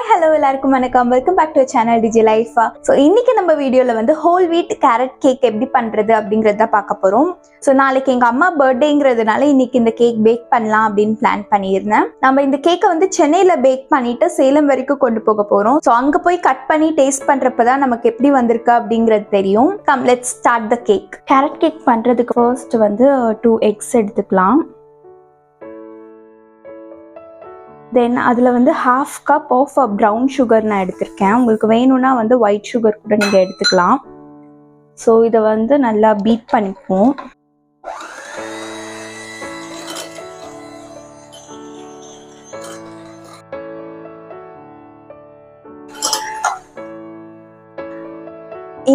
hello எல்லாருக்கும் வணக்கம். Welcome back to channel DigiLife. So இன்னைக்கு நம்ம வீடியோவில் வந்து ஹோல் வீட் கேரட் கேக் எப்படி பண்ணுறது அப்படிங்கிறத பார்க்க போகிறோம். ஸோ நாளைக்கு எங்கள் அம்மா பர்த்டேங்கிறதுனால இன்னைக்கு இந்த கேக் பேக் பண்ணலாம் அப்படின்னு பிளான் பண்ணியிருந்தேன். நம்ம இந்த கேக்கை வந்து சென்னையில் பேக் பண்ணிட்டு சேலம் வரைக்கும் கொண்டு போக போகிறோம். ஸோ அங்கே போய் கட் பண்ணி டேஸ்ட் பண்ணுறப்ப தான் நமக்கு எப்படி வந்திருக்கு அப்படிங்கிறது தெரியும். Come let's start the cake. Carrot cake பண்ணுறதுக்கு ஃபர்ஸ்ட் வந்து 2 eggs எடுத்துக்கலாம். தென் அதில் வந்து 1/2 cup ஆஃப் ப்ரௌன் சுகர் நான் எடுத்திருக்கேன். உங்களுக்கு வேணும்னா வந்து ஒயிட் சுகர் கூட நீங்கள் எடுத்துக்கலாம். ஸோ இதை வந்து நல்லா பீட் பண்ணிப்போம்.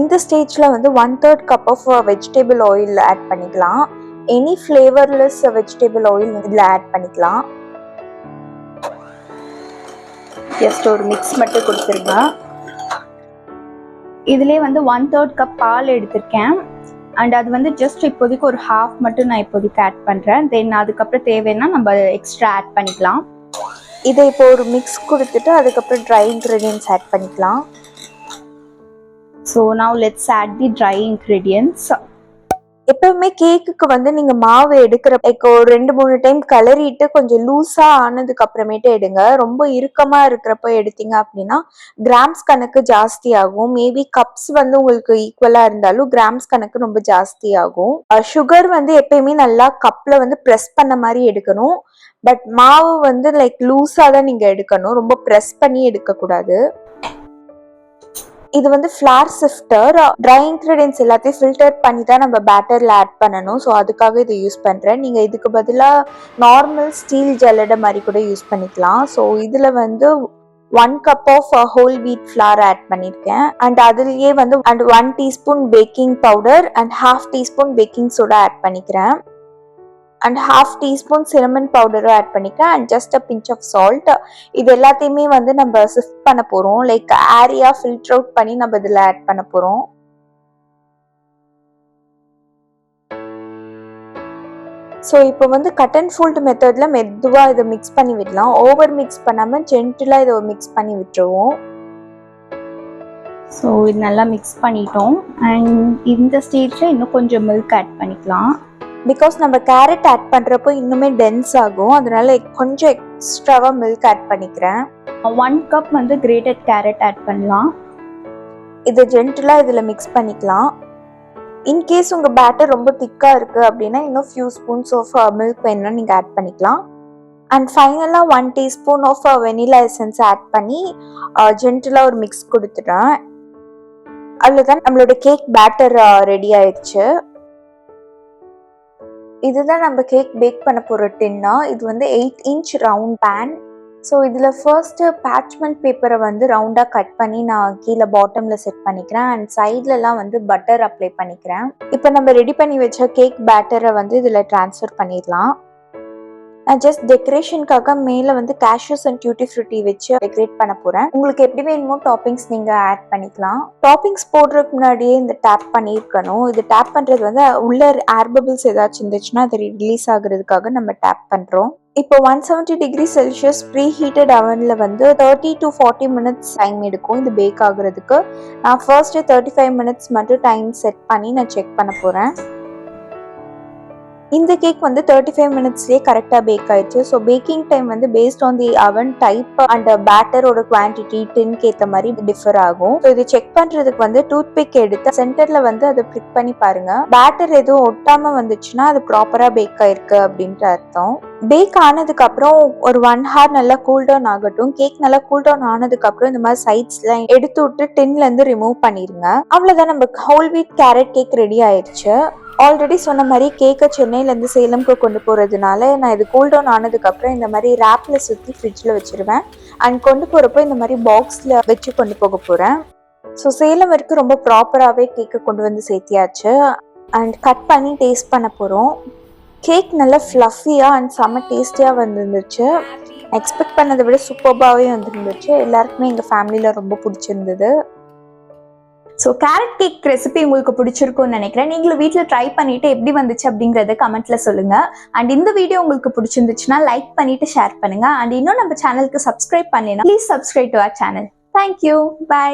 இந்த ஸ்டேஜில் வந்து 1/3 cup of vegetable oil add பண்ணிக்கலாம். எனி ஃப்ளேவர்லெஸ் வெஜிடபிள் ஆயில் இதில் ஆட் பண்ணிக்கலாம். ஜஸ்ட் ஒரு மிக்ஸ் மட்டும் கொடுத்துருங்க. இதுலேயே வந்து 1/3 cup பால் எடுத்திருக்கேன். அண்ட் அது வந்து ஜஸ்ட் இப்போதைக்கு ஒரு 1/2 மட்டும் நான் இப்போதைக்கு ஆட் பண்ணுறேன். தென் அதுக்கப்புறம் தேவைன்னா நம்ம எக்ஸ்ட்ரா ஆட் பண்ணிக்கலாம். இதை இப்போ ஒரு மிக்ஸ் கொடுத்துட்டு அதுக்கப்புறம் ட்ரை இன்க்ரீடியன்ட்ஸ் ஆட் பண்ணிக்கலாம். So now let's add the dry ingredients. எப்பவுமே கேக்குக்கு வந்து நீங்க மாவு எடுக்கிற ஒரு 2-3 டைம் கலரிட்டு கொஞ்சம் லூஸா ஆனதுக்கு அப்புறமேட்டு எடுங்க. ரொம்ப இறுக்கமா இருக்கிறப்ப எடுத்தீங்க அப்படின்னா கிராம்ஸ் கணக்கு ஜாஸ்தி ஆகும். மேபி கப்ஸ் வந்து உங்களுக்கு ஈக்குவலா இருந்தாலும் கிராம்ஸ் கணக்கு ரொம்ப ஜாஸ்தி ஆகும். சுகர் வந்து எப்பயுமே நல்லா கப்ல வந்து ப்ரெஸ் பண்ண மாதிரி எடுக்கணும். பட் மாவு வந்து லைக் லூஸா தான் நீங்க எடுக்கணும். ரொம்ப ப்ரெஸ் பண்ணி எடுக்க கூடாது. இது வந்து ஃப்ளார் சிஃப்டர். ட்ரை இன்க்ரீடியன்ஸ் எல்லாத்தையும் ஃபில்டர் பண்ணி தான் நம்ம பேட்டரில் ஆட் பண்ணணும். ஸோ அதுக்காக இதை யூஸ் பண்ணுறேன். நீங்கள் இதுக்கு பதிலாக நார்மல் ஸ்டீல் ஜல்லடை மாதிரி கூட யூஸ் பண்ணிக்கலாம். ஸோ இதில் வந்து 1 cup of whole wheat flour add பண்ணியிருக்கேன். அண்ட் அதுலேயே வந்து 1 teaspoon baking powder and 1/2 teaspoon baking soda add பண்ணிக்கிறேன். அண்ட் 1/2 teaspoon சினமன் பவுடரும் ஆட் பண்ணிக்கிறேன். And just a pinch of salt. இது எல்லாத்தையுமே வந்து நம்ம சிஃப்ட் பண்ண போகிறோம். லைக் ஏரியா ஃபில்டர் அவுட் பண்ணி நம்ம இதில் ஆட் பண்ண போகிறோம். ஸோ இப்போ வந்து கட் அண்ட் ஃபோல்ட் மெத்தடில் மெதுவாக இதை மிக்ஸ் பண்ணி விடலாம். ஓவர் மிக்ஸ் பண்ணாமல் ஜென்டிலாக இதை மிக்ஸ் பண்ணி விட்டுருவோம். ஸோ இது நல்லா மிக்ஸ் பண்ணிட்டோம். அண்ட் இந்த ஸ்டேஜில் இன்னும் கொஞ்சம் மில்க் ஆட் பண்ணிக்கலாம். பிகாஸ் நம்ம கேரட் ஆட் பண்ணுறப்போ இன்னுமே டென்ஸ் ஆகும். அதனால கொஞ்சம் எக்ஸ்ட்ராவாக மில்க் ஆட் பண்ணிக்கிறேன். 1 cup வந்து கிரேட்டட் கேரட் ஆட் பண்ணலாம். இதை ஜென்டிலாக இதில் மிக்ஸ் பண்ணிக்கலாம். இன்கேஸ் உங்கள் பேட்டர் ரொம்ப திக்காக இருக்குது அப்படின்னா இன்னும் ஃபியூ ஸ்பூன்ஸ் ஆஃப் மில்க் வேணும்னா நீங்கள் ஆட் பண்ணிக்கலாம். அண்ட் ஃபைனலாக 1 teaspoon of vanilla essence add பண்ணி ஜென்டிலாக ஒரு மிக்ஸ் கொடுத்துட்டேன். அவ்வளோதான், நம்மளோட கேக் பேட்டர் ரெடி ஆயிடுச்சு. இதுதான் நம்ம கேக் பேக் பண்ண போகிற டின்னா. இது வந்து 8 inch ரவுண்ட் பேன். ஸோ இதில் ஃபர்ஸ்ட்டு பேட்ச்மெண்ட் பேப்பரை வந்து ரவுண்டாக கட் பண்ணி நான் கீழே பாட்டமில் செட் பண்ணிக்கிறேன். அண்ட் சைட்லலாம் வந்து பட்டர் அப்ளை பண்ணிக்கிறேன். இப்போ நம்ம ரெடி பண்ணி வச்ச கேக் பேட்டரை வந்து இதில் ட்ரான்ஸ்ஃபர் பண்ணிடலாம். நான் ஜஸ்ட் டெக்கரேஷனுக்காக மேலே வந்து கேஷ்யூஸ் அண்ட் டியூட்டி ஃப்ரூட்டி வச்சு டெக்கரேட் பண்ண போகிறேன். உங்களுக்கு எப்படி வேணுமோ டாப்பிங்ஸ் நீங்கள் ஆட் பண்ணிக்கலாம். டாப்பிங்ஸ் போடுறதுக்கு முன்னாடியே இந்த டேப் பண்ணியிருக்கணும். இது டேப் பண்ணுறது வந்து உள்ள ஏர் பபிள்ஸ் ஏதாச்சும் இருந்துச்சுன்னா அது ரிலீஸ் ஆகுறதுக்காக நம்ம டேப் பண்ணுறோம். இப்போ 170 degree Celsius ப்ரீ ஹீட்டட் அவனில் வந்து 30 to 40 minutes டைம் எடுக்கும் இது பேக் ஆகுறதுக்கு. நான் ஃபர்ஸ்ட்டு 35 minutes மட்டும் டைம் செட் பண்ணி நான் செக் பண்ண போகிறேன். இந்த கேக் வந்து 35 minutesலேயே கரெக்டாக பேக் ஆயிடுச்சு. ஸோ பேக்கிங் டைம் வந்து பேஸ்ட் ஆன் தி அவன் டைப் அண்ட் பேட்டரோட குவான்டிட்டி டின்க்கு ஏற்ற மாதிரி டிஃபர் ஆகும். ஸோ இது செக் பண்ணுறதுக்கு வந்து டூத் பிக் எடுத்து சென்டரில் வந்து அதை பிக் பண்ணி பாருங்க. பேட்டர் எதுவும் ஒட்டாமல் வந்துச்சுன்னா அது ப்ராப்பராக பேக் ஆயிருக்கு அப்படின்ட்டு அர்த்தம். பேக் ஆனதுக்கு அப்புறம் ஒரு 1 hour நல்லா கூல் டவுன் ஆகட்டும். கேக் நல்லா கூல் டவுன் ஆனதுக்கு அப்புறம் இந்த மாதிரி சைட்ஸ்லாம் எடுத்து விட்டு டின்ல இருந்து ரிமூவ் பண்ணிருங்க. அவ்வளோதான், நம்ம whole wheat carrot cake ready ஆயிடுச்சு. ஆல்ரெடி சொன்ன மாதிரி கேக்கை சென்னையிலேருந்து சேலம்க்கு கொண்டு போகிறதுனால நான் இது கூல் டவுன் ஆனதுக்கப்புறம் இந்த மாதிரி ரேப்பில் சுற்றி ஃப்ரிட்ஜில் வச்சுருவேன். அண்ட் கொண்டு போகிறப்போ இந்த மாதிரி பாக்ஸில் வச்சு கொண்டு போக போகிறேன். ஸோ சேலம் வரைக்கும் ரொம்ப ப்ராப்பராகவே கேக்கை கொண்டு வந்து சேர்த்தியாச்சு. அண்ட் கட் பண்ணி டேஸ்ட் பண்ண போகிறோம். கேக் நல்லா ஃப்ளஃபியாக அண்ட் செம்ம டேஸ்டியாக வந்துருந்துச்சு. எக்ஸ்பெக்ட் பண்ணதை விட சூப்பர்பாகவே வந்துருந்துச்சு. எல்லாருக்குமே எங்கள் ஃபேமிலியில் ரொம்ப பிடிச்சிருந்தது. ஸோ கேரட் கேக் ரெசிபி உங்களுக்கு பிடிச்சிருக்கும்னு நினைக்கிறேன். நீங்களும் வீட்டில் ட்ரை பண்ணிட்டு எப்படி வந்துச்சு அப்படிங்கறத கமெண்ட்ல சொல்லுங்க. அண்ட் இந்த வீடியோ உங்களுக்கு பிடிச்சிருந்துச்சுன்னா லைக் பண்ணிட்டு ஷேர் பண்ணுங்க. அண்ட் இன்னும் நம்ம சேனலுக்கு சப்ஸ்கிரைப் பண்ணலைன்னா please subscribe to our channel. Thank you. By.